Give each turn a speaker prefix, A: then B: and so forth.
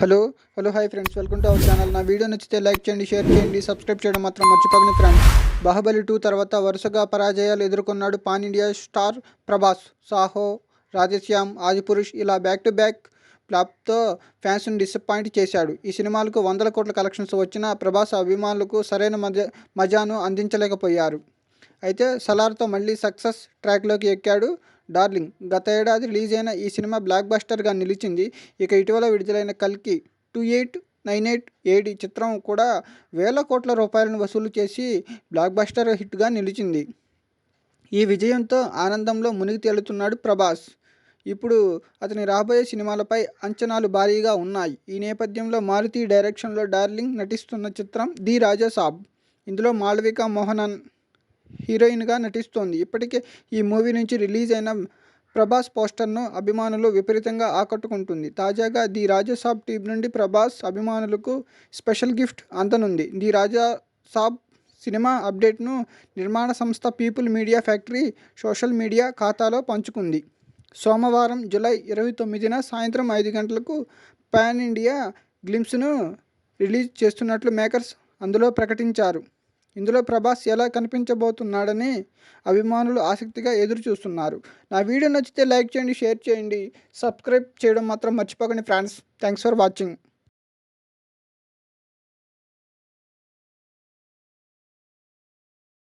A: Hello hi friends, welcome to our channel. నా video నచ్చితే like చేయండి, షేర్ చేయండి, సబ్స్క్రైబ్ చేయడం మాత్రం మర్చిపోకండి ఫ్రెండ్స్. బాహుబలి 2 తర్వాత వరుసగా పరాజయాలు ఎదుర్కొన్నాడు pan India star Prabhas. Saaho, Radhe Shyam, Adipurush ఇలా బ్యాక్ టు బ్యాక్ ఫ్లాప్తో ఫ్యాన్స్ను డిసప్పాయింట్ చేశాడు. ఈ సినిమాలకు వందల కోట్ల కలెక్షన్స్ వచ్చినా ప్రభాస్ అభిమానులకు సరైన మజాను అందించలేకపోయారు. అయితే సలార్తో మళ్ళీ సక్సెస్ ట్రాక్లోకి ఎక్కాడు డార్లింగ్. గత ఏడాది రిలీజ్ అయిన ఈ సినిమా బ్లాక్ బస్టర్గా నిలిచింది. ఇక ఇటీవల విడుదలైన కల్కి 2898 ఏడి చిత్రం కూడా వేల కోట్ల రూపాయలను వసూలు చేసి బ్లాక్ బస్టర్ హిట్గా నిలిచింది. ఈ విజయంతో ఆనందంలో మునిగి తేలుతున్నాడు ప్రభాస్. ఇప్పుడు అతని రాబోయే సినిమాలపై అంచనాలు భారీగా ఉన్నాయి. ఈ నేపథ్యంలో మారుతి డైరెక్షన్లో డార్లింగ్ నటిస్తున్న చిత్రం ది రాజా సాబ్. ఇందులో మాళవిక మోహనన్ హీరోయిన్గా నటిస్తోంది. ఇప్పటికే ఈ మూవీ నుంచి రిలీజ్ అయిన ప్రభాస్ పోస్టర్ను అభిమానులు విపరీతంగా ఆకట్టుకుంటుంది. తాజాగా ది రాజా సాబ్ టీం నుండి ప్రభాస్ అభిమానులకు స్పెషల్ గిఫ్ట్ అందనుంది. ది రాజా సాబ్ సినిమా అప్డేట్ను నిర్మాణ సంస్థ People Media Factory social media ఖాతాలో పంచుకుంది. సోమవారం జూలై 29న సాయంత్రం 5 గంటలకు పాన్ ఇండియా గ్లింప్స్ను రిలీజ్ చేస్తున్నట్లు మేకర్స్ అందులో ప్రకటించారు. ఇందులో ప్రభాస్ ఎలా కనిపించబోతున్నాడని అభిమానులు ఆసక్తిగా ఎదురు చూస్తున్నారు. నా వీడియో నచ్చితే లైక్ చేయండి, షేర్ చేయండి, సబ్స్క్రైబ్ చేయడం మాత్రం మర్చిపోకండి ఫ్రెండ్స్. Thanks for watching.